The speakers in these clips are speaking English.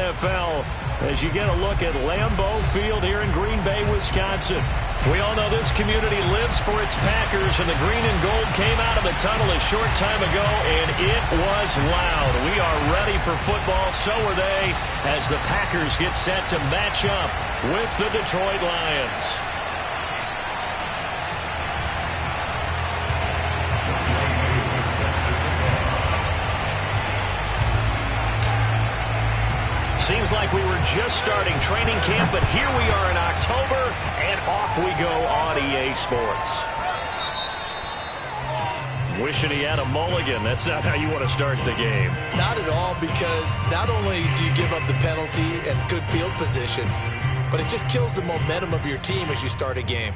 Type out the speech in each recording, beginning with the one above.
NFL as you get a look at Lambeau Field here in Green Bay, Wisconsin. We all know this community lives for its Packers, and the green and gold came out of the tunnel a short time ago, and it was loud. We are ready for football, so are they, as the Packers get set to match up with the Detroit Lions. Seems like we were just starting training camp, but here we are in October, and off we go on EA Sports. Wishing he had a mulligan. That's not how you want to start the game. Not at all, because not only do you give up the penalty and good field position, but it just kills the momentum of your team as you start a game.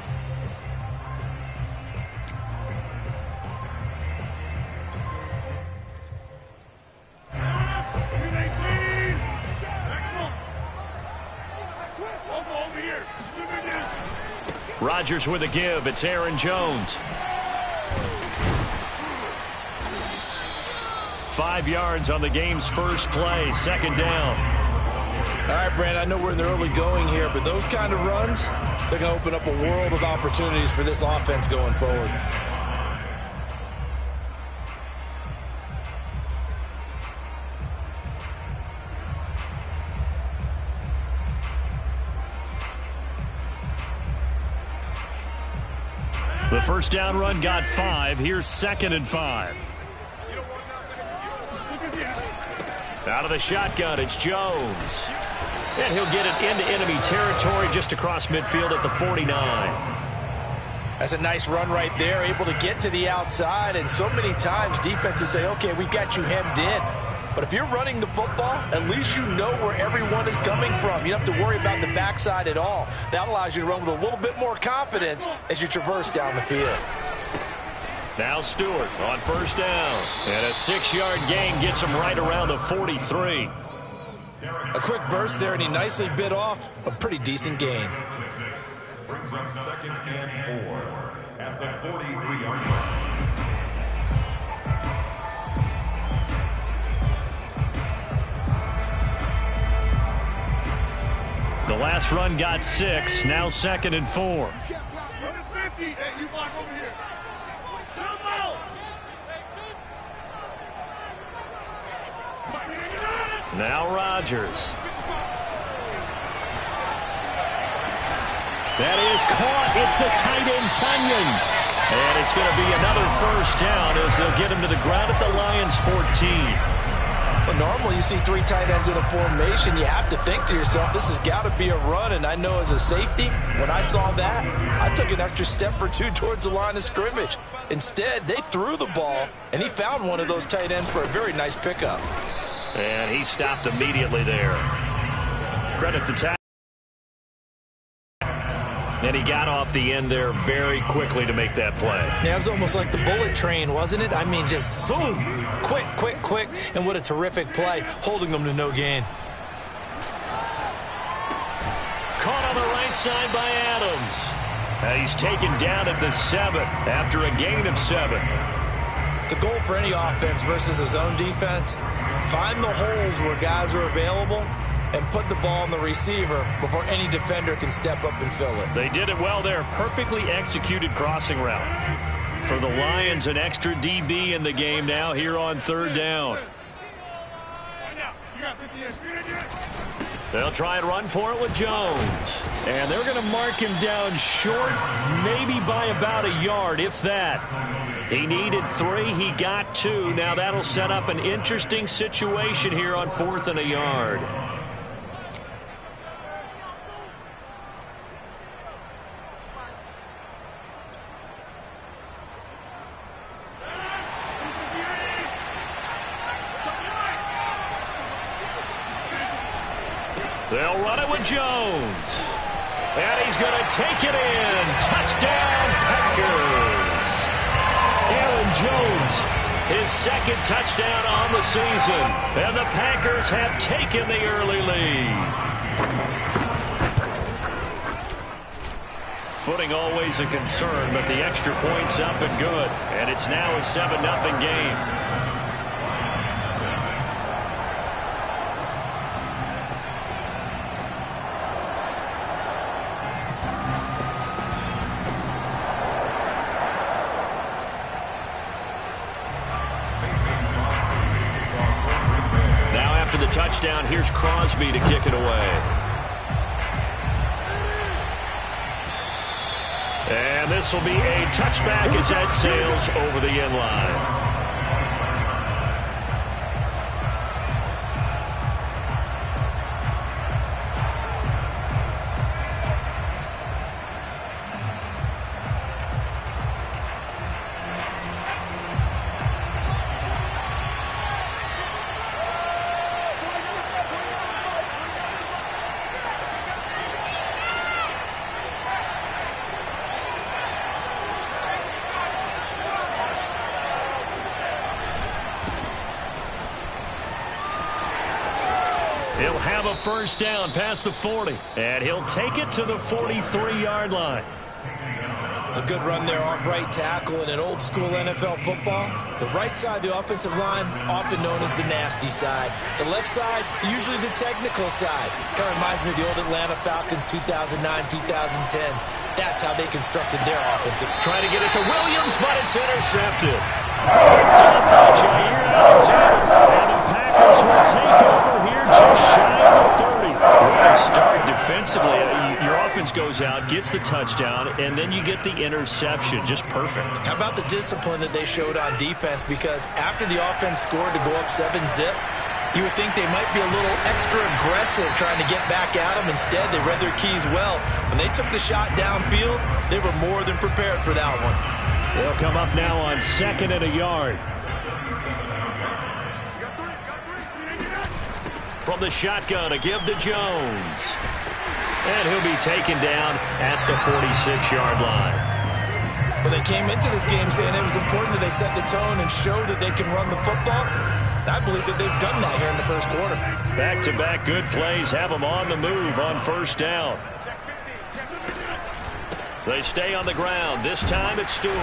Rodgers with a give. It's Aaron Jones. 5 yards on the game's first play. Second down. All right, Brand, I know we're in the early going here, but those kind of runs, they're going to open up a world of opportunities for this offense going forward. The first down run got 5. Here's 2nd and 5. Out of the shotgun, it's Jones. And he'll get it into enemy territory just across midfield at the 49. That's a nice run right there, able to get to the outside. And so many times defenses say, okay, we've got you hemmed in. But if you're running the football, at least you know where everyone is coming from. You don't have to worry about the backside at all. That allows you to run with a little bit more confidence as you traverse down the field. Now Stewart on first down. And a 6-yard gain gets him right around the 43. A quick burst there, and he nicely bit off a pretty decent gain. Brings up 2nd and 4 at the 43-yard line. The last run got 6. Now 2nd and 4. Now Rodgers. That is caught. It's the tight end, Tunyon. And it's going to be another first down as they'll get him to the ground at the Lions' 14. But normally you see 3 tight ends in a formation, you have to think to yourself, this has got to be a run. And I know as a safety, when I saw that, I took an extra step or 2 towards the line of scrimmage. Instead, they threw the ball, and he found one of those tight ends for a very nice pickup. And he stopped immediately there. Credit the tackle. And he got off the end there very quickly to make that play. Yeah, it was almost like the bullet train, wasn't it? I mean, just zoom, quick, quick, quick, and what a terrific play, holding them to no gain. Caught on the right side by Adams. And he's taken down at the 7 after a gain of 7. The goal for any offense versus a zone defense, find the holes where guys are available and put the ball on the receiver before any defender can step up and fill it. They did it well there. Perfectly executed crossing route. For the Lions, an extra DB in the game now here on 3rd down. They'll try and run for it with Jones. And they're going to mark him down short, maybe by about a yard, if that. He needed 3. He got 2. Now that'll set up an interesting situation here on 4th and a yard. They'll run it with Jones. And he's going to take it in. Touchdown, Packers. Aaron Jones, his 2nd touchdown on the season. And the Packers have taken the early lead. Footing always a concern, but the extra point's up and good. And it's now a 7-0 game. down. Here's Crosby to kick it away. And this will be a touchback as that sails over the end line. He'll have a first down past the 40, and he'll take it to the 43-yard line. A good run there off right tackle in an old-school NFL football. The right side, the offensive line, often known as the nasty side. The left side, usually the technical side. Kind of reminds me of the old Atlanta Falcons 2009-2010. That's how they constructed their offensive. Trying to get it to Williams, but it's intercepted. Picked up by Jair Alexander. And the Packers will take over here just shy of the 30. What a start defensively. Your offense goes out, gets the touchdown, and then you get the interception. Just perfect. How about the discipline that they showed on defense? Because after the offense scored to go up 7-zip, you would think they might be a little extra aggressive trying to get back at them. Instead, they read their keys well. When they took the shot downfield, they were more than prepared for that one. They'll come up now on 2nd and a yard. From the shotgun, a give to Jones. And he'll be taken down at the 46-yard line. Well, they came into this game saying it was important that they set the tone and show that they can run the football. I believe that they've done that here in the first quarter. Back-to-back good plays have them on the move on first down. They stay on the ground. This time it's Stewart.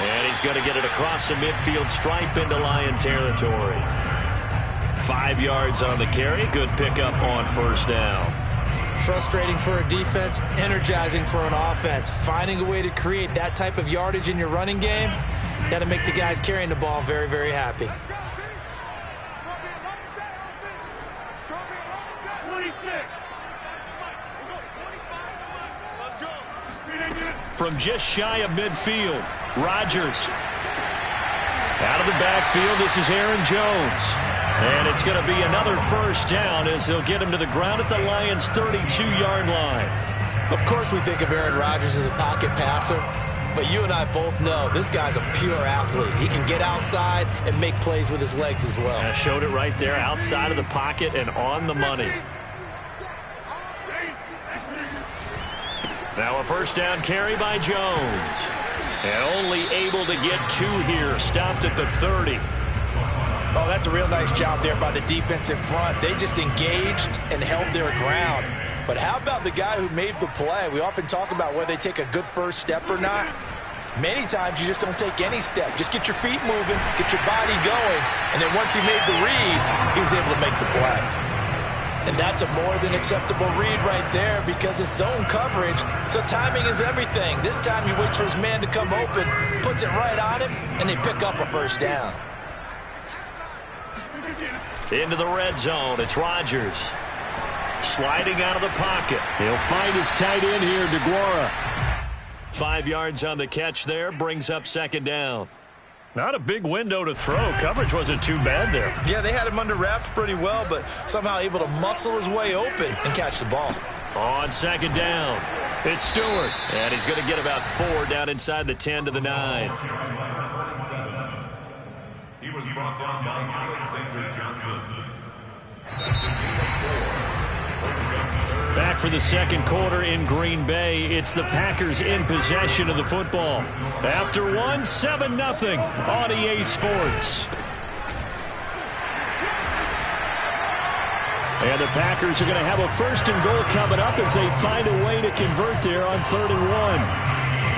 And he's going to get it across the midfield stripe into Lion territory. 5 yards on the carry. Good pickup on first down. Frustrating for a defense, energizing for an offense. Finding a way to create that type of yardage in your running game, that'll make the guys carrying the ball very, very happy. From just shy of midfield, Rodgers. Out of the backfield, this is Aaron Jones. And it's going to be another first down as they'll get him to the ground at the Lions' 32-yard line. Of course we think of Aaron Rodgers as a pocket passer, but you and I both know this guy's a pure athlete. He can get outside and make plays with his legs as well. I showed it right there, outside of the pocket and on the money. Now a first down carry by Jones. And only able to get 2 here. Stopped at the 30. Oh, that's a real nice job there by the defensive front. They just engaged and held their ground. But how about the guy who made the play? We often talk about whether they take a good first step or not. Many times you just don't take any step. Just get your feet moving, get your body going, and then once he made the read, he was able to make the play. And that's a more than acceptable read right there because it's zone coverage, so timing is everything. This time he waits for his man to come open, puts it right on him, and they pick up a first down. Into the red zone, it's Rodgers. Sliding out of the pocket. He'll find his tight end here, DeGuara. 5 yards on the catch there, brings up second down. Not a big window to throw. Coverage wasn't too bad there. Yeah, they had him under wraps pretty well, but somehow able to muscle his way open and catch the ball. On second down, it's Stewart. And he's going to get about 4 down inside the 10 to the 9. He was brought down by Alexander Johnson. Back for the second quarter in Green Bay. It's the Packers in possession of the football. After 1, 7-0 on EA Sports. And the Packers are going to have a first and goal coming up as they find a way to convert there on 3rd and 1.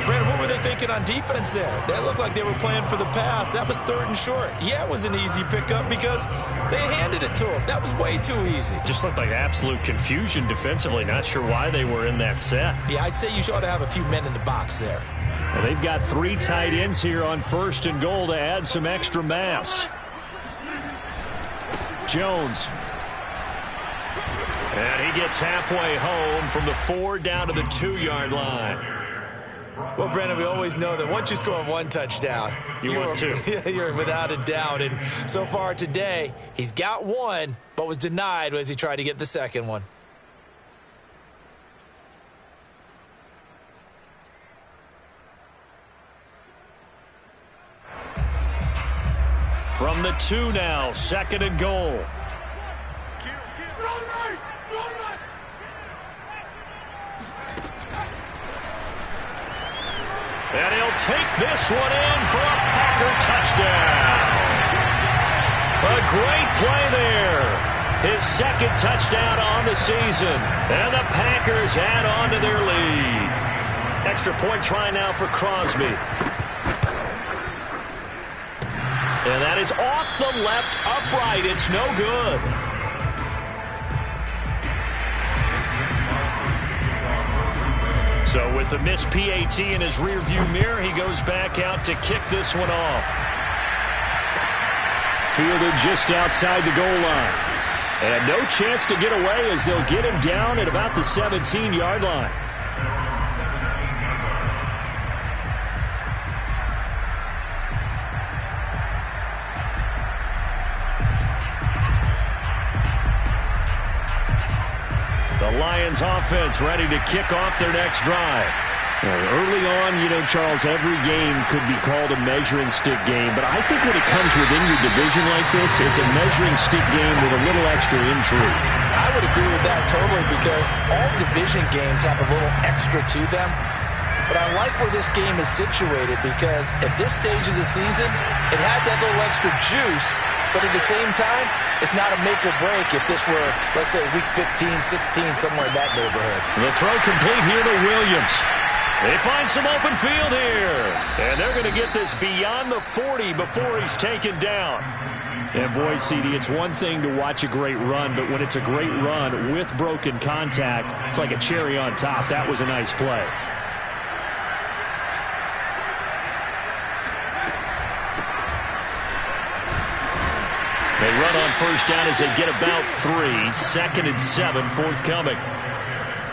Brandon, what were they thinking on defense there? That looked like they were playing for the pass. That was 3rd and short. Yeah, it was an easy pickup because they handed it to him. That was way too easy. Just looked like absolute confusion defensively. Not sure why they were in that set. Yeah, I'd say you ought to have a few men in the box there. Well, they've got 3 tight ends here on 1st and goal to add some extra mass. Jones. And he gets halfway home from the 4 down to the 2-yard line. Well, Brandon, we always know that once you score one touchdown, you're without a doubt. And so far today, he's got one, but was denied as he tried to get the second one. From the 2 now, 2nd and goal. And he'll take this one in for a Packer touchdown. A great play there. His 2nd touchdown on the season. And the Packers add on to their lead. Extra point try now for Crosby. And that is off the left upright. It's no good. So with the missed PAT in his rearview mirror, he goes back out to kick this one off. Fielded just outside the goal line. And no chance to get away as they'll get him down at about the 17-yard line. The Lions offense ready to kick off their next drive. Early on, Charles, every game could be called a measuring stick game, but I think when it comes within your division like this, it's a measuring stick game with a little extra intrigue. I would agree with that totally because all division games have a little extra to them. But I like where this game is situated because at this stage of the season, it has that little extra juice, but at the same time, it's not a make or break if this were, let's say, week 15, 16, somewhere in that neighborhood. The throw complete here to Williams. They find some open field here. And they're going to get this beyond the 40 before he's taken down. And boy, CD, it's one thing to watch a great run, but when it's a great run with broken contact, it's like a cherry on top. That was a nice play. They run on first down as they get about 3. 2nd and 7 forthcoming.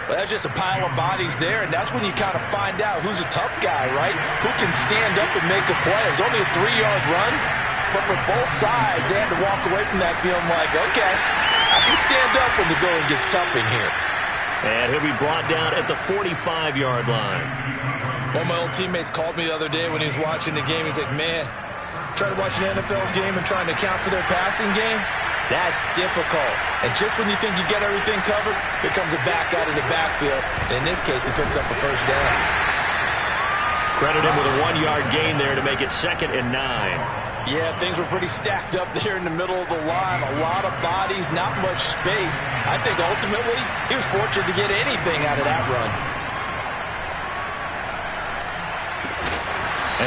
Well, that's just a pile of bodies there, and that's when you kind of find out who's a tough guy, right? Who can stand up and make a play. It's only a 3-yard run, but for both sides, they had to walk away from that feeling like, okay, I can stand up when the going gets tough in here. And he'll be brought down at the 45-yard line. One of my old teammates called me the other day when he was watching the game. He's like, man, trying to watch an NFL game and trying to account for their passing game, that's difficult. And just when you think you get everything covered, here comes a back out of the backfield. And in this case, he picks up a first down. Credit him with a 1-yard gain there to make it 2nd and 9. Yeah, things were pretty stacked up there in the middle of the line. A lot of bodies, not much space. I think ultimately he was fortunate to get anything out of that run.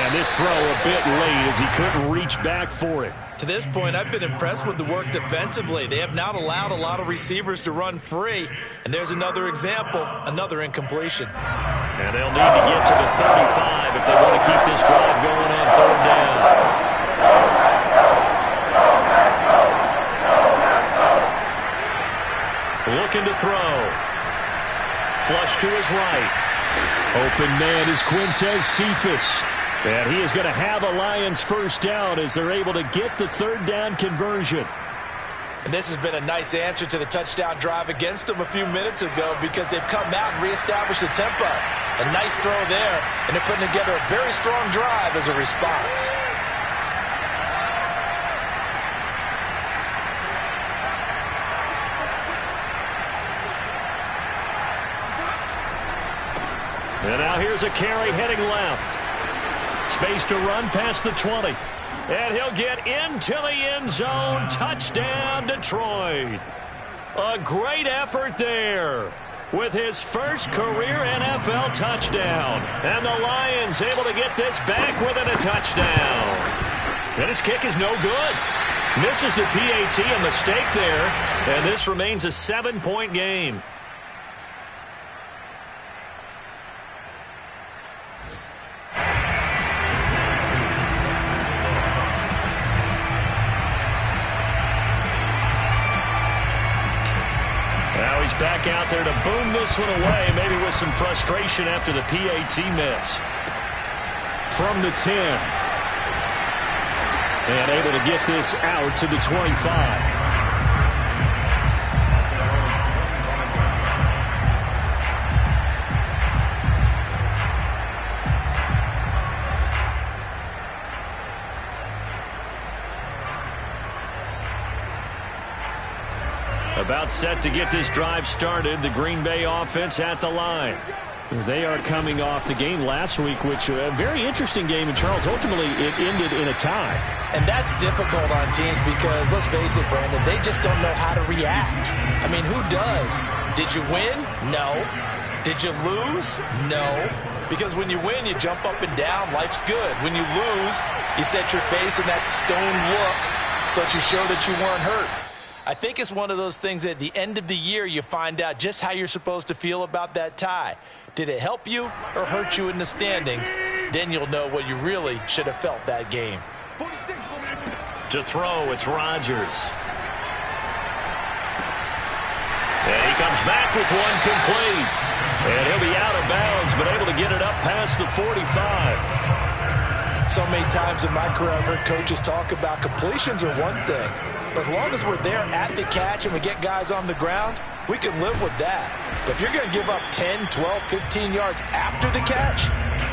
And this throw a bit late as he couldn't reach back for it. To this point, I've been impressed with the work defensively. They have not allowed a lot of receivers to run free. And there's another example, another incompletion. And they'll need to get to the 35 if they want to keep this drive going on 3rd down. Looking to throw. Flush to his right. Open man is Quintez Cephas. And he is going to have a Lions first down as they're able to get the 3rd down conversion. And this has been a nice answer to the touchdown drive against them a few minutes ago because they've come out and reestablished the tempo. A nice throw there, and they're putting together a very strong drive as a response. And now here's a carry heading left. Space to run past the 20. And he'll get into the end zone. Touchdown, Detroit. A great effort there with his first career NFL touchdown. And the Lions able to get this back within a touchdown. And his kick is no good. Misses the PAT, a mistake there. And this remains a 7-point game. he's back out there to boom this one away, maybe with some frustration after the PAT miss. From the 10. And able to get this out to the 25. About set to get this drive started. The Green Bay offense at the line. They are coming off the game last week, which a very interesting game. And Charles, ultimately, it ended in a tie. And that's difficult on teams because, let's face it, Brandon, they just don't know how to react. I mean, who does? Did you win? No. Did you lose? No. Because when you win, you jump up and down. Life's good. When you lose, you set your face in that stone look so that you show that you weren't hurt. I think it's one of those things that at the end of the year you find out just how you're supposed to feel about that tie. Did it help you or hurt you in the standings? Then you'll know what you really should have felt that game. To throw, it's Rodgers. And he comes back with one complete. And he'll be out of bounds, but able to get it up past the 45. So many times in my career I've heard coaches talk about completions are one thing. But as long as we're there at the catch and we get guys on the ground, we can live with that. But if you're going to give up 10, 12, 15 yards after the catch,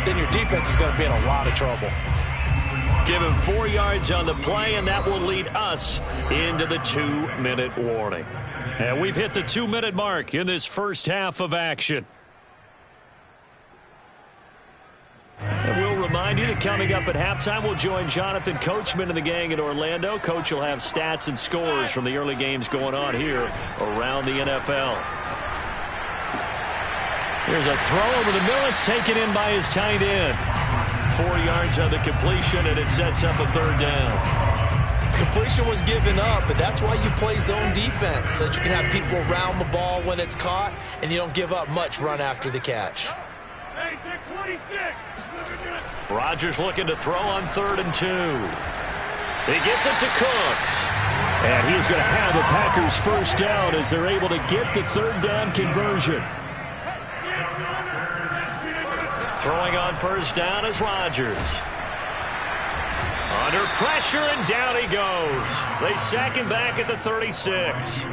then your defense is going to be in a lot of trouble. Give him 4 yards on the play, and that will lead us into the 2-minute warning. And we've hit the 2-minute mark in this first half of action. And we'll remind you that coming up at halftime, we'll join Jonathan Coachman and the gang in Orlando. Coach will have stats and scores from the early games going on here around the NFL. Here's a throw over the middle. It's taken in by his tight end. 4 yards on the completion, and it sets up a third down. Completion was given up, but that's why you play zone defense, so that you can have people around the ball when it's caught, and you don't give up much run after the catch. Rodgers looking to throw on 3rd and 2. He gets it to Cooks. And he's going to have the Packers first down as they're able to get the third down conversion. Throwing on first down is Rodgers. Under pressure, and down he goes. They sack him back at the 36.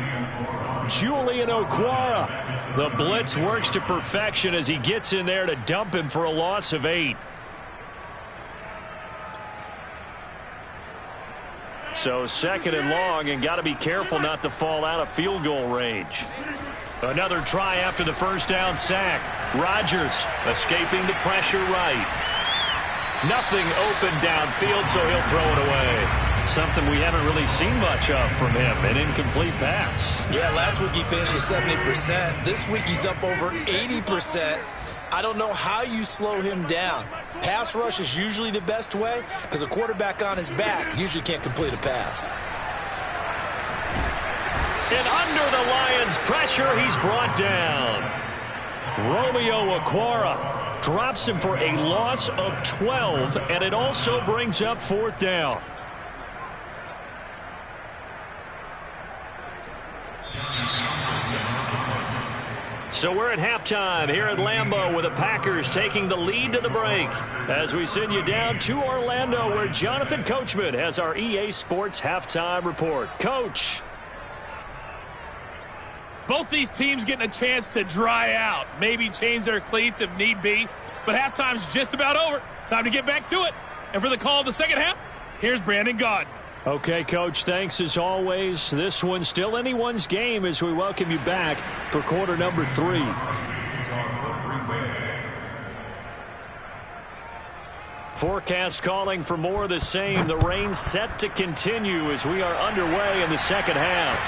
Julian Okwara. The blitz works to perfection as he gets in there to dump him for a loss of 8. So 2nd and long, and got to be careful not to fall out of field goal range. Another try after the first down sack. Rodgers escaping the pressure right. Nothing open downfield, so he'll throw it away. Something we haven't really seen much of from him, an incomplete pass. Yeah, last week he finished at 70%. This week he's up over 80%. I don't know how you slow him down. Pass rush is usually the best way because a quarterback on his back usually can't complete a pass. And under the Lions' pressure, he's brought down. Romeo Okwara drops him for a loss of 12, and it also brings up 4th down. So we're at halftime here at Lambeau with the Packers taking the lead to the break as we send you down to Orlando where Jonathan Coachman has our EA Sports halftime report. Coach. Both these teams getting a chance to dry out, maybe change their cleats if need be, but halftime's just about over. Time to get back to it. And for the call of the second half, here's Brandon Gaudin. Okay, Coach, thanks as always. This one's still anyone's game as we welcome you back for quarter number 3. Forecast calling for more of the same. The rain set to continue as we are underway in the second half.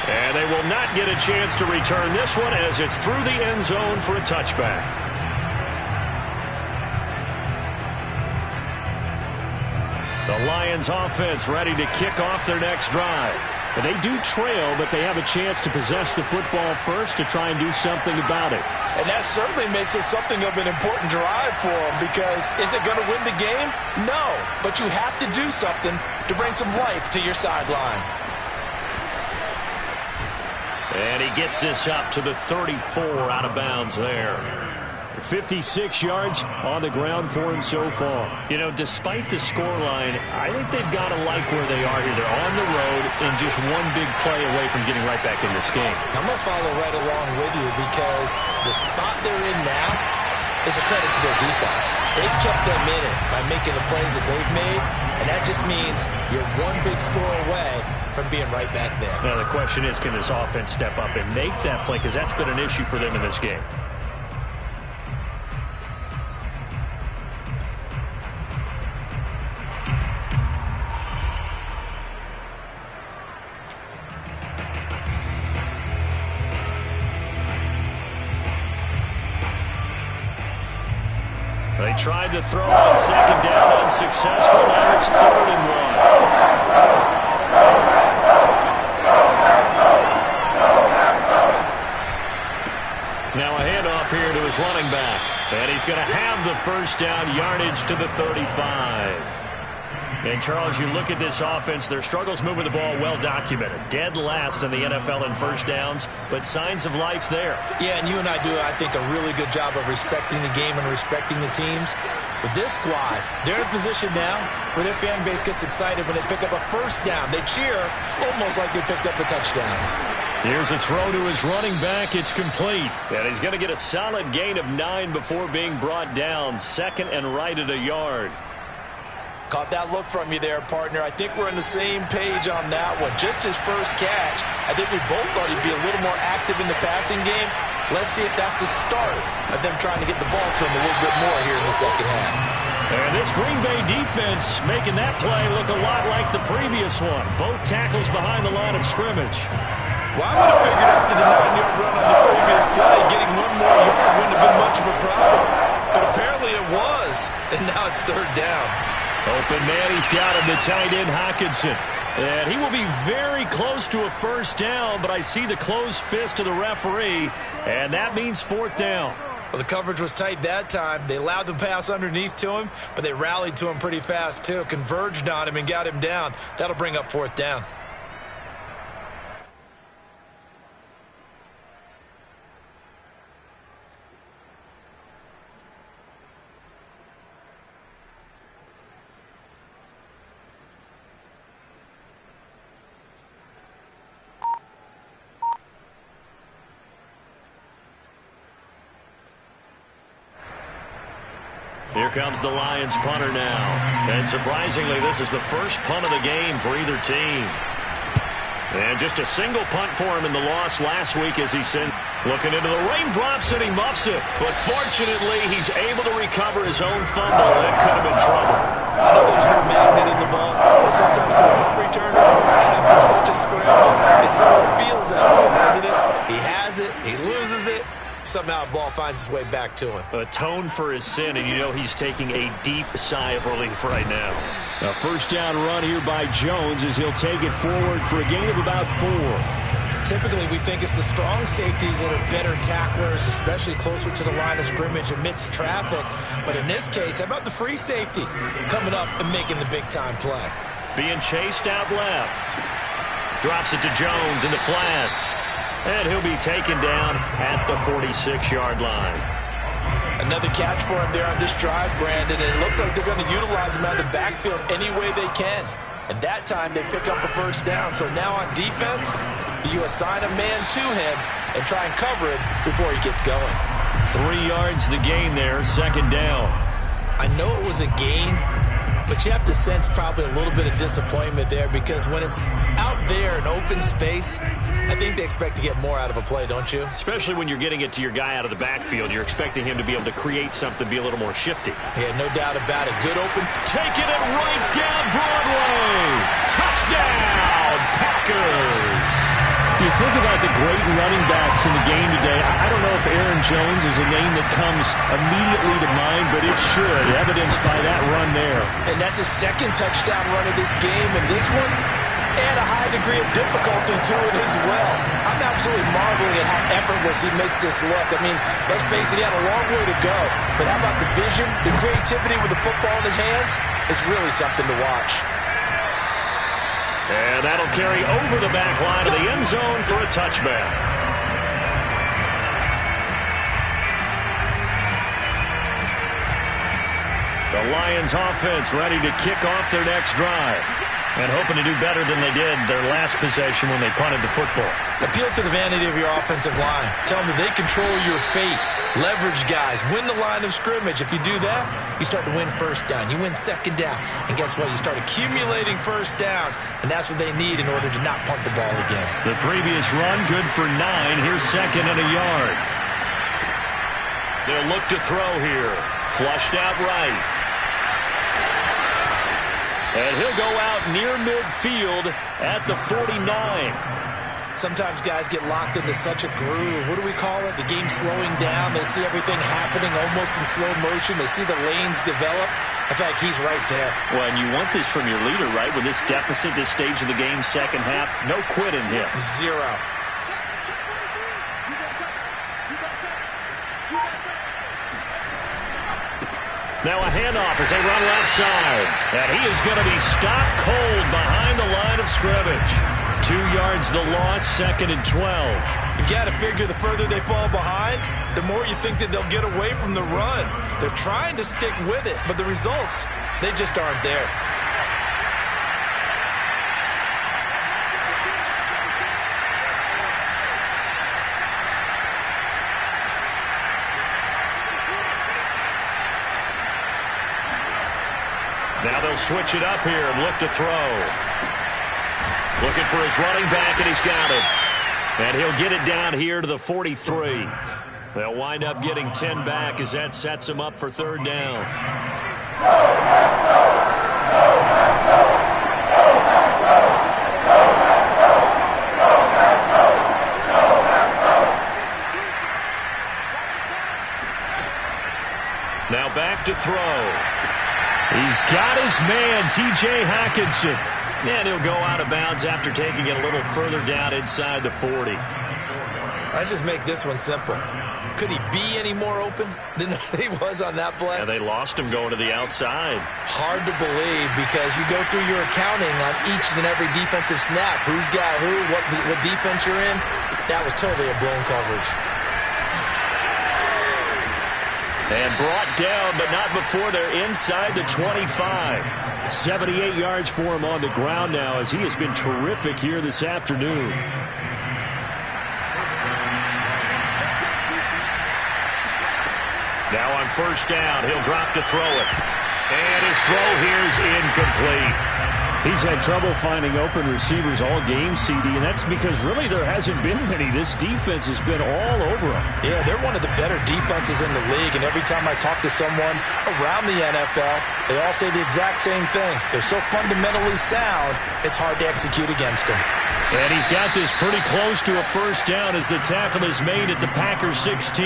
And they will not get a chance to return this one as it's through the end zone for a touchback. The Lions offense ready to kick off their next drive. And they do trail, but they have a chance to possess the football first to try and do something about it. And that certainly makes it something of an important drive for them because is it going to win the game? No, but you have to do something to bring some life to your sideline. And he gets this up to the 34 out of bounds there. 56 yards on the ground for him so far. You know, despite the scoreline, I think they've got to like where they are here. They're on the road and just one big play away from getting right back in this game. I'm going to follow right along with you because the spot they're in now is a credit to their defense. They've kept them in it by making the plays that they've made, and that just means you're one big score away from being right back there. Now, the question is, can this offense step up and make that play? Because that's been an issue for them in this game. They tried to throw on second down, unsuccessful. Now it's 3rd and 1. Now a handoff here to his running back. And he's going to have the first down, yardage to the 35. And, Charles, you look at this offense, their struggles moving the ball well documented. Dead last in the NFL in first downs, but signs of life there. Yeah, and you and I do, I think, a really good job of respecting the game and respecting the teams. With this squad, they're in a position now where their fan base gets excited when they pick up a first down. They cheer almost like they picked up a touchdown. Here's a throw to his running back. It's complete. And he's going to get a solid gain of 9 before being brought down. 2nd and right at a yard. Caught that look from you there, partner. I think we're on the same page on that one. Just his first catch. I think we both thought he'd be a little more active in the passing game. Let's see if that's the start of them trying to get the ball to him a little bit more here in the second half. And this Green Bay defense making that play look a lot like the previous one. Both tackles behind the line of scrimmage. Well, I would have figured after the 9-yard run on the previous play, getting one more yard wouldn't have been much of a problem. But apparently it was, and now it's 3rd down. Open man, he's got him, the tight end Hockenson. And he will be very close to a first down, but I see the closed fist of the referee, and that means 4th down. Well, the coverage was tight that time. They allowed the pass underneath to him, but they rallied to him pretty fast, too. Converged on him and got him down. That'll bring up 4th down. Here comes the Lions punter now. And surprisingly, this is the first punt of the game for either team. And just a single punt for him in the loss last week as he sent. Looking into the raindrops and he muffs it. But fortunately, he's able to recover his own fumble. That could have been trouble. I know there's no magnet in the ball, but sometimes for the punt returner, after such a scramble, it sort of feels that way, doesn't it? He has it, he loses it. Somehow the ball finds its way back to him. Atone for his sin, and you know he's taking a deep sigh of relief right now. A first down run here by Jones as he'll take it forward for a gain of about 4. Typically, we think it's the strong safeties that are better tacklers, especially closer to the line of scrimmage amidst traffic. But in this case, how about the free safety coming up and making the big-time play? Being chased out left. Drops it to Jones in the flat. And he'll be taken down at the 46-yard line. Another catch for him there on this drive, Brandon, and it looks like they're going to utilize him out of the backfield any way they can. And that time they pick up a first down. So now on defense, you assign a man to him and try and cover it before he gets going. 3 yards the gain there, 2nd down. I know it was a gain, but you have to sense probably a little bit of disappointment there because when it's out there in open space, I think they expect to get more out of a play, don't you? Especially when you're getting it to your guy out of the backfield. You're expecting him to be able to create something, be a little more shifty. Yeah, no doubt about it. Good open. Taking it right down Broadway. Touchdown, Packers. You think about the great running backs in the game today. I don't know if Aaron Jones is a name that comes immediately to mind, but it should, evidenced by that run there. And that's a 2nd touchdown run of this game, and this one, and a high degree of difficulty to it as well. I'm absolutely marveling at how effortless he makes this look. I mean, let's face it, he had a long way to go. But how about the vision, the creativity with the football in his hands? It's really something to watch. And that'll carry over the back line of the end zone for a touchback. The Lions offense ready to kick off their next drive. And hoping to do better than they did their last possession when they punted the football. Appeal to the vanity of your offensive line. Tell them that they control your fate. Leverage guys. Win the line of scrimmage. If you do that, you start to win first down. You win second down. And guess what? You start accumulating first downs. And that's what they need in order to not punt the ball again. The previous run, good for 9. Here's 2nd and a yard. They'll look to throw here. Flushed out right. And he'll go out near midfield at the 49. Sometimes guys get locked into such a groove. What do we call it? The game slowing down. They see everything happening almost in slow motion. They see the lanes develop. I feel like he's right there. Well, and you want this from your leader, right? With this deficit, this stage of the game, second half, no quit in him. 0. Now a handoff as they run left side. And he is going to be stopped cold behind the line of scrimmage. 2 yards the loss, 2nd and 12. You've got to figure the further they fall behind, the more you think that they'll get away from the run. They're trying to stick with it, but the results, they just aren't there. Now they'll switch it up here and look to throw. Looking for his running back, and he's got it. And he'll get it down here to the 43. They'll wind up getting 10 back as that sets him up for 3rd down. Now back to throw. He's got his man, T.J. Hockenson. And he'll go out of bounds after taking it a little further down inside the 40. Let's just make this one simple. Could he be any more open than he was on that play? And they lost him going to the outside. Hard to believe because you go through your accounting on each and every defensive snap. Who's got who, what defense you're in. That was totally a blown coverage. And brought down, but not before they're inside the 25. 78 yards for him on the ground now as he has been terrific here this afternoon. Now on 1st down, he'll drop to throw it. And his throw here is incomplete. He's had trouble finding open receivers all game, CD, and that's because really there hasn't been many. This defense has been all over them. Yeah, they're one of the better defenses in the league, and every time I talk to someone around the NFL, they all say the exact same thing. They're so fundamentally sound, it's hard to execute against them. And he's got this pretty close to a 1st down as the tackle is made at the Packers 16.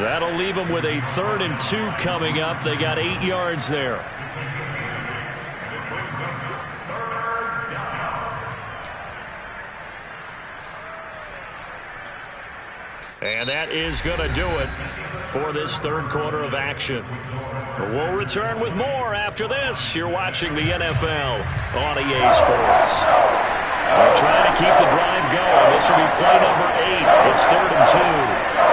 That'll leave them with a 3rd and 2 coming up. They got 8 yards there. And that is going to do it for this 3rd quarter of action. We'll return with more after this. You're watching the NFL on EA Sports. We're trying to keep the drive going. This will be play number 8. It's 3rd and 2.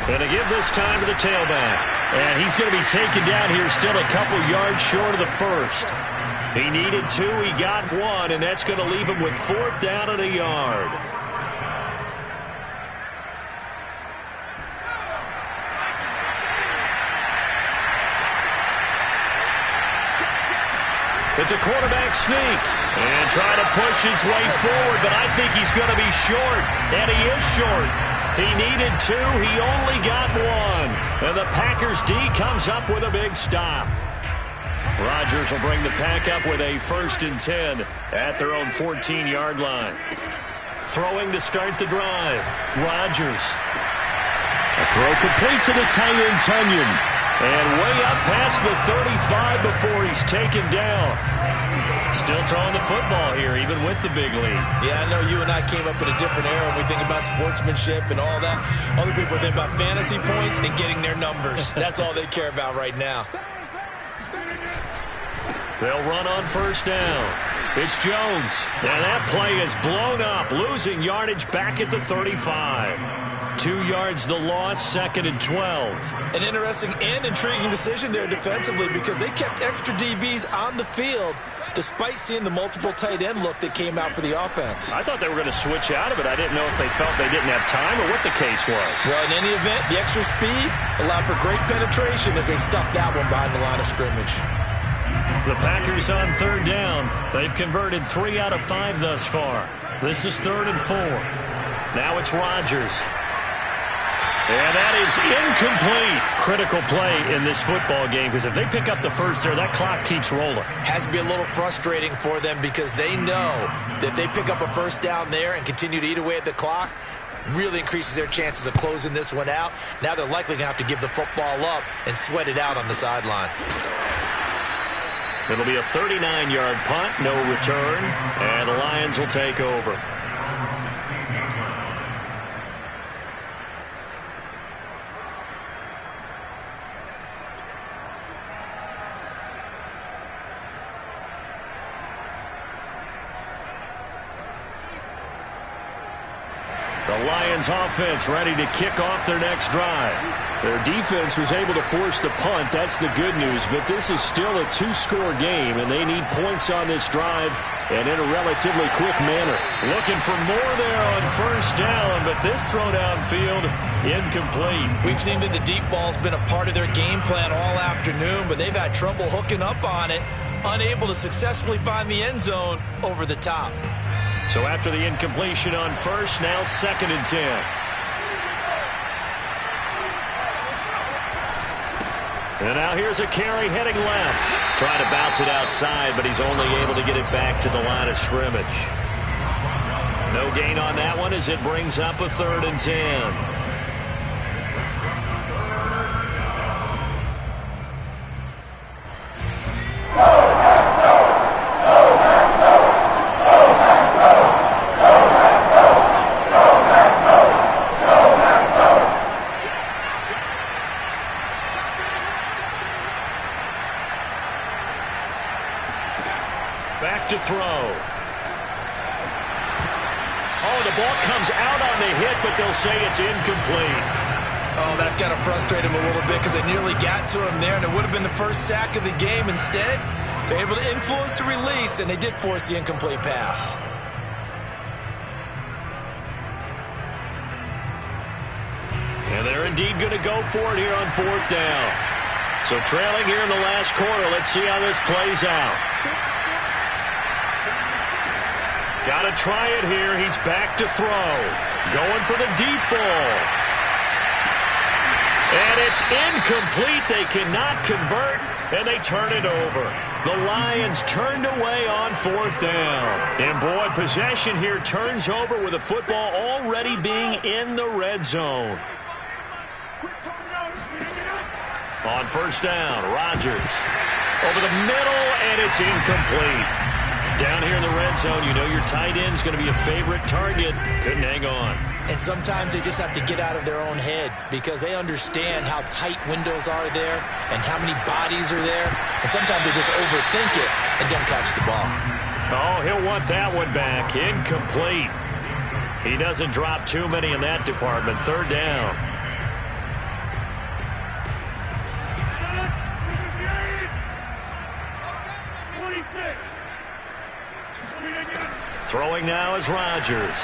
And to give this time to the tailback. And he's going to be taken down here still a couple yards short of the 1st. He needed 2, he got 1, and that's going to leave him with 4th down and a yard. It's a quarterback sneak. And trying to push his way forward, but I think he's going to be short. And he is short. He needed 2. He only got 1. And the Packers D comes up with a big stop. Rodgers will bring the Pack up with a 1st and 10 at their own 14-yard line. Throwing to start the drive. Rodgers. A throw complete to the tight end, Tunyon. And way up past the 35 before he's taken down. Still throwing the football here, even with the big lead. Yeah, I know you and I came up in a different era when we think about sportsmanship and all that. Other people think about fantasy points and getting their numbers. That's all they care about right now. They'll run on first down. It's Jones. And that play is blown up, losing yardage back at the 35. 2 yards the loss, 2nd and 12. An interesting and intriguing decision there defensively because they kept extra DBs on the field despite seeing the multiple tight end look that came out for the offense. I thought they were going to switch out of it. I didn't know if they felt they didn't have time or what the case was. Well, in any event, the extra speed allowed for great penetration as they stuffed that one behind the line of scrimmage. The Packers on third down. They've converted 3 out of 5 thus far. This is 3rd and 4. Now it's Rodgers. And that is incomplete. Critical play in this football game because if they pick up the first there, that clock keeps rolling. Has to be a little frustrating for them because they know that if they pick up a first down there and continue to eat away at the clock, really increases their chances of closing this one out. Now they're likely going to have to give the football up and sweat it out on the sideline. It'll be a 39-yard punt, no return, and the Lions will take over. The Lions offense ready to kick off their next drive. Their defense was able to force the punt. That's the good news. But this is still a 2-score game, and they need points on this drive and in a relatively quick manner. Looking for more there on first down, but this throw downfield incomplete. We've seen that the deep ball's been a part of their game plan all afternoon, but they've had trouble hooking up on it, unable to successfully find the end zone over the top. So after the incompletion on first, now 2nd and 10. And now here's a carry heading left. Trying to bounce it outside, but he's only able to get it back to the line of scrimmage. No gain on that one as it brings up a 3rd and 10. Back to throw. Oh, the ball comes out on the hit, but they'll say it's incomplete. Oh, that's got to frustrate him a little bit because they nearly got to him there, and it would have been the first sack of the game. Instead, they're able to influence the release, and they did force the incomplete pass. And they're indeed going to go for it here on 4th down. So trailing here in the last quarter. Let's see how this plays out. Got to try it here. He's back to throw. Going for the deep ball. And it's incomplete. They cannot convert, and they turn it over. The Lions turned away on 4th down. And, boy, possession here turns over with the football already being in the red zone. On first down, Rodgers over the middle, and it's incomplete. Down here in the red zone, you know your tight end's going to be a favorite target. Couldn't hang on. And sometimes they just have to get out of their own head because they understand how tight windows are there and how many bodies are there. And sometimes they just overthink it and don't catch the ball. Oh, he'll want that one back. Incomplete. He doesn't drop too many in that department. 3rd down. Throwing now is Rodgers.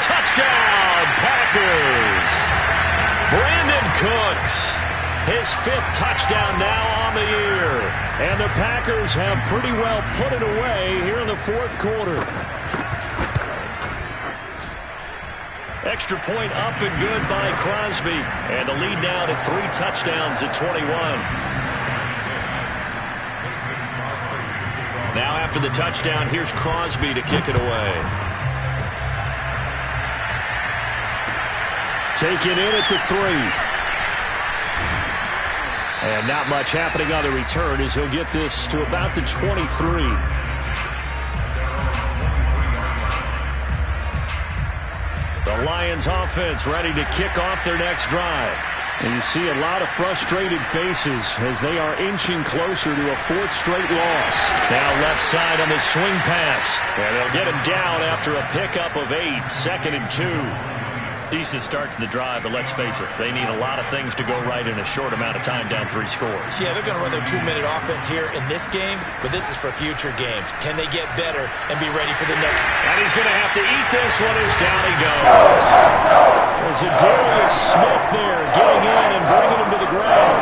Touchdown, Packers. Brandon Cooks, his 5th touchdown now on the year. And the Packers have pretty well put it away here in the 4th quarter. Extra point up and good by Crosby. And the lead now to 3 touchdowns at 21. Now after the touchdown, here's Crosby to kick it away. taken in at the 3. And not much happening on the return as he'll get this to about the 23. The Lions offense ready to kick off their next drive. And you see a lot of frustrated faces as they are inching closer to a 4th straight loss. Now left side on the swing pass. And they'll get him down after a pickup of 8, 2nd and 2. Decent start to the drive, but let's face it, they need a lot of things to go right in a short amount of time, down 3 scores. Yeah, they're going to run their 2-minute offense here in this game, but this is for future games. Can they get better and be ready for the next? And he's going to have to eat this one as down he goes. There's Darius Smith there getting in and bringing him to the ground.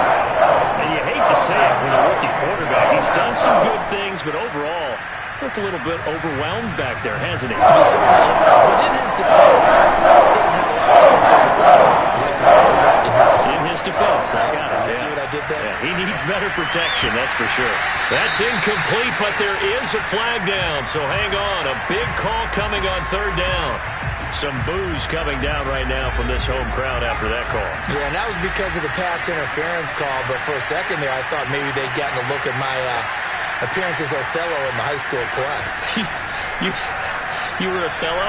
And you hate to say it with a rookie quarterback. He's done some good things, but overall, looked a little bit overwhelmed back there, hasn't he? He certainly has, but in his defense, he didn't have a lot of time to throw the football. In his defense, I got it. See what I did there? Yeah, he needs better protection, that's for sure. That's incomplete, but there is a flag down, so hang on. A big call coming on 3rd down. Some boos coming down right now from this home crowd after that call. Yeah, and that was because of the pass interference call, but for a second there, I thought maybe they'd gotten a look at my appearance as Othello in the high school play. You were Othello?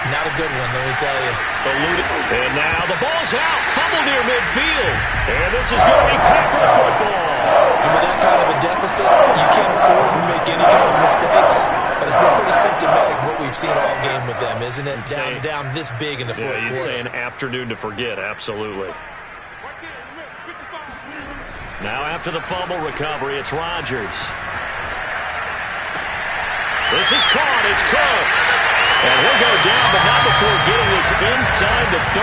Not a good one, let me tell you. And now the ball's out. Fumble near midfield. And this is going to be Packer football. And with that kind of a deficit, you can't afford to make any kind of mistakes. But it's been pretty symptomatic of what we've seen all game with them, isn't it? Down this big in the fourth quarter. You'd say an afternoon to forget, absolutely. Now after the fumble recovery, it's Rodgers. This is caught. It's Cooks. And he'll go down, but not before getting this inside the 30.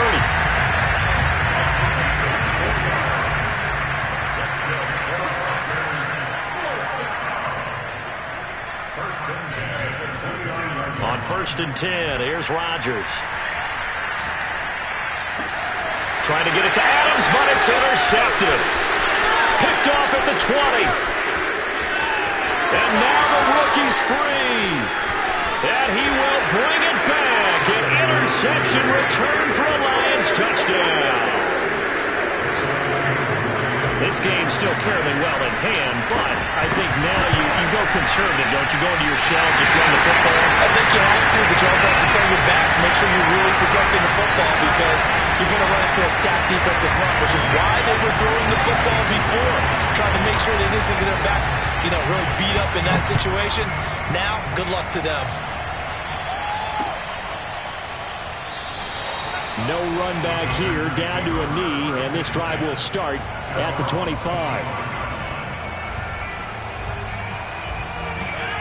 On 1st and 10, here's Rodgers. Trying to get it to Adams, but it's intercepted. Picked off at the 20. And now the rookie's free. And he will bring it back. An interception return for a Lions touchdown. This game's still fairly well in hand, but I think now you go conservative, don't you? Go into your shell, just run the football. I think you have to, but you also have to tell your backs, make sure you're really protecting the football because you're going to run into a stacked defensive front, which is why they were throwing the football before, trying to make sure they didn't get their backs, really beat up in that situation. Now, good luck to them. No run back here, down to a knee, and this drive will start at the 25.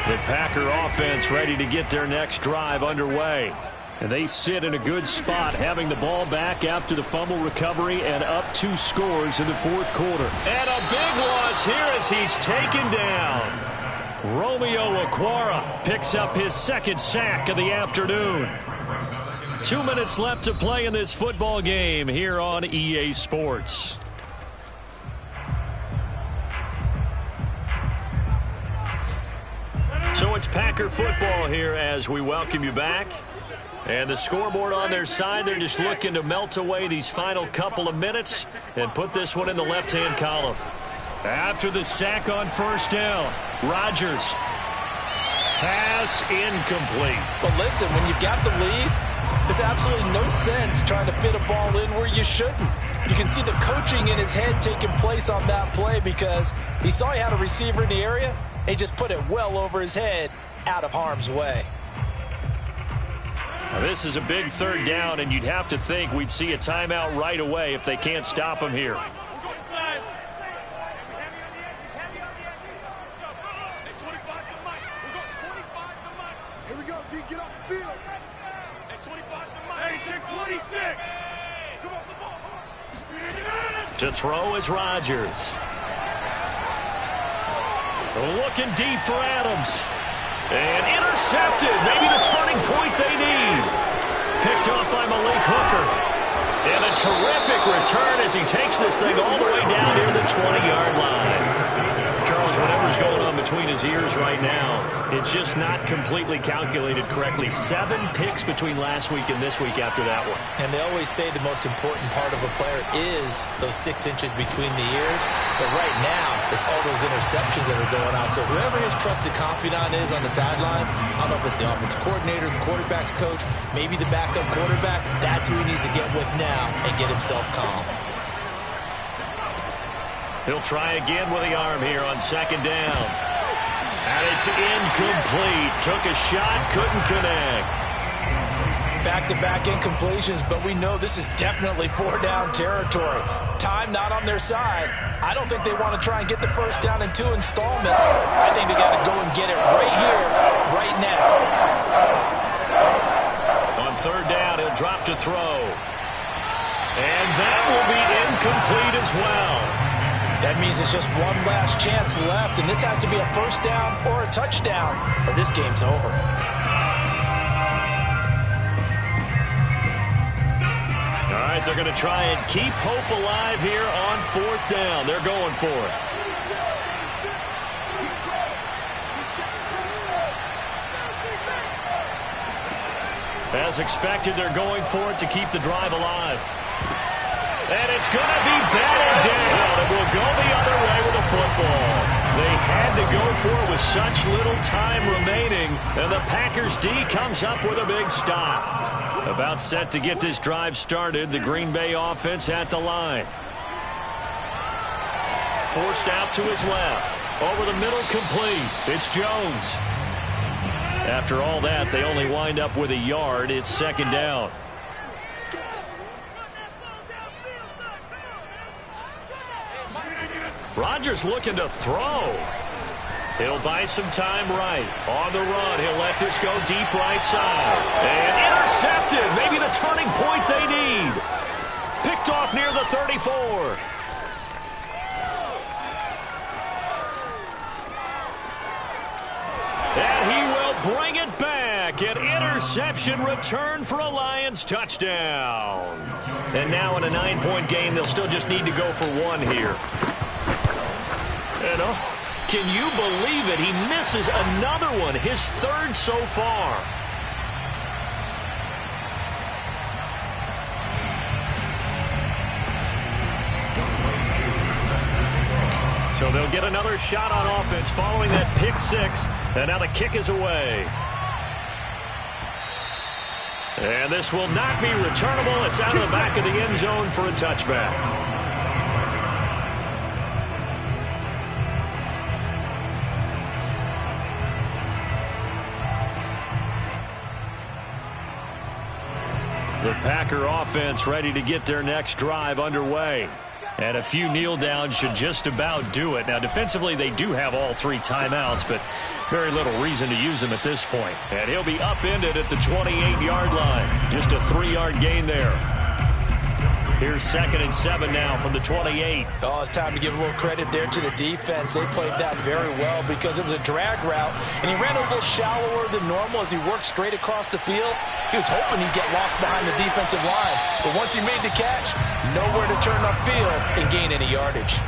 The Packer offense ready to get their next drive underway. And they sit in a good spot, having the ball back after the fumble recovery and up 2 scores in the 4th quarter. And a big loss here as he's taken down. Romeo Okwara picks up his 2nd sack of the afternoon. 2 minutes left to play in this football game here on EA Sports. So it's Packer football here as we welcome you back. And the scoreboard on their side, they're just looking to melt away these final couple of minutes and put this one in the left-hand column. After the sack on 1st down, Rodgers. Pass incomplete. But listen, when you've got the lead, there's absolutely no sense trying to fit a ball in where you shouldn't. You can see the coaching in his head taking place on that play because he saw he had a receiver in the area. He just put it well over his head, out of harm's way. Now this is a big 3rd down, and you'd have to think we'd see a timeout right away if they can't stop him here. To throw is Rodgers. Looking deep for Adams. And intercepted. Maybe the turning point they need. Picked off by Malik Hooker. And a terrific return as he takes this thing all the way down near the 20-yard line. Charles, whatever's going on between his ears right now, it's just not completely calculated correctly. 7 picks between last week and this week after that one. And they always say the most important part of a player is those 6 inches between the ears. But right now, it's all those interceptions that are going on. So whoever his trusted confidant is on the sidelines, I don't know if it's the offensive coordinator, the quarterback's coach, maybe the backup quarterback, that's who he needs to get with now and get himself calm. He'll try again with the arm here on 2nd down. And it's incomplete. Took a shot, couldn't connect. Back-to-back incompletions, but we know this is definitely 4-down territory. Time not on their side. I don't think they want to try and get the first down in 2 installments. I think they got to go and get it right here, right now. On 3rd down, he'll drop to throw. And that will be incomplete as well. That means it's just one last chance left, and this has to be a first down or a touchdown, or this game's over. All right, they're going to try and keep hope alive here on 4th down. They're going for it. As expected, they're going for it to keep the drive alive. And it's going to be batted down. It will go the other way with the football. They had to go for it with such little time remaining, and the Packers D comes up with a big stop. About set to get this drive started, the Green Bay offense at the line. Forced out to his left. Over the middle, complete. It's Jones. After all that, they only wind up with a yard. It's 2nd down. Rodgers looking to throw. He'll buy some time right. On the run, he'll let this go deep right side. And intercepted. Maybe the turning point they need. Picked off near the 34. And he will bring it back. An interception return for a Lions touchdown. And now in a 9-point game, they'll still just need to go for 1 here. And can you believe it? He misses another one, his 3rd so far. So they'll get another shot on offense following that pick 6. And now the kick is away. And this will not be returnable. It's out of the back of the end zone for a touchback. The Packer offense ready to get their next drive underway. And a few kneel downs should just about do it. Now, defensively, they do have all 3 timeouts, but very little reason to use them at this point. And he'll be upended at the 28-yard line. Just a 3-yard gain there. Here's 2nd and 7 now from the 28. Oh, it's time to give a little credit there to the defense. They played that very well because it was a drag route, and he ran a little shallower than normal as he worked straight across the field. He was hoping he'd get lost behind the defensive line, but once he made the catch, nowhere to turn upfield and gain any yardage.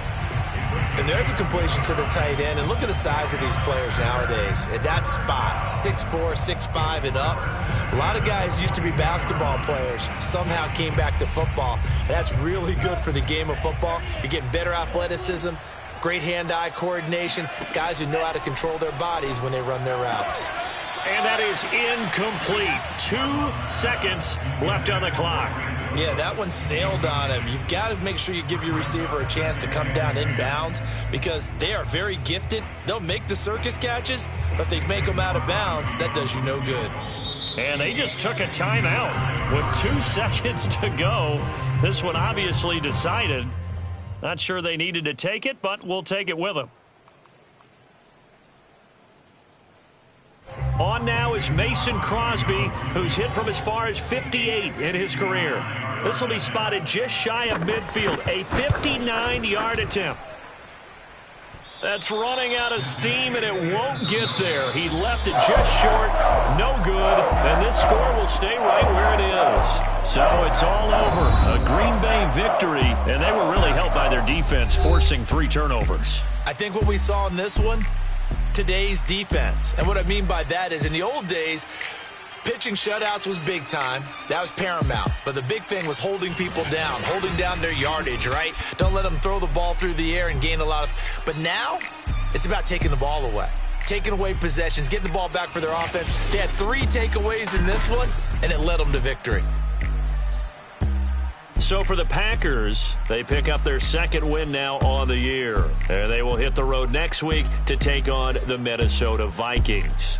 And there's a completion to the tight end. And look at the size of these players nowadays. At that spot, 6'4", 6'5", and up. A lot of guys used to be basketball players, somehow came back to football. And that's really good for the game of football. You're getting better athleticism, great hand-eye coordination, guys who know how to control their bodies when they run their routes. And that is incomplete. 2 seconds left on the clock. Yeah, that one sailed on him. You've got to make sure you give your receiver a chance to come down inbounds because they are very gifted. They'll make the circus catches, but they make them out of bounds. That does you no good. And they just took a timeout with 2 seconds to go. This one obviously decided. Not sure they needed to take it, but we'll take it with them. On now is Mason Crosby, who's hit from as far as 58 in his career. This will be spotted just shy of midfield, a 59-yard attempt. That's running out of steam, and it won't get there. He left it just short. No good. And this score will stay right where it is. So it's all over. A Green Bay victory, and they were really helped by their defense, forcing 3 turnovers. I think what we saw in this one, today's defense. And what I mean by that is in the old days, pitching shutouts was big time. That was paramount. But the big thing was holding people down, holding down their yardage, right? Don't let them throw the ball through the air and gain a lot of... But now, it's about taking the ball away. Taking away possessions, getting the ball back for their offense. They had 3 takeaways in this one, and it led them to victory. So for the Packers, they pick up their 2nd win now on the year. And they will hit the road next week to take on the Minnesota Vikings.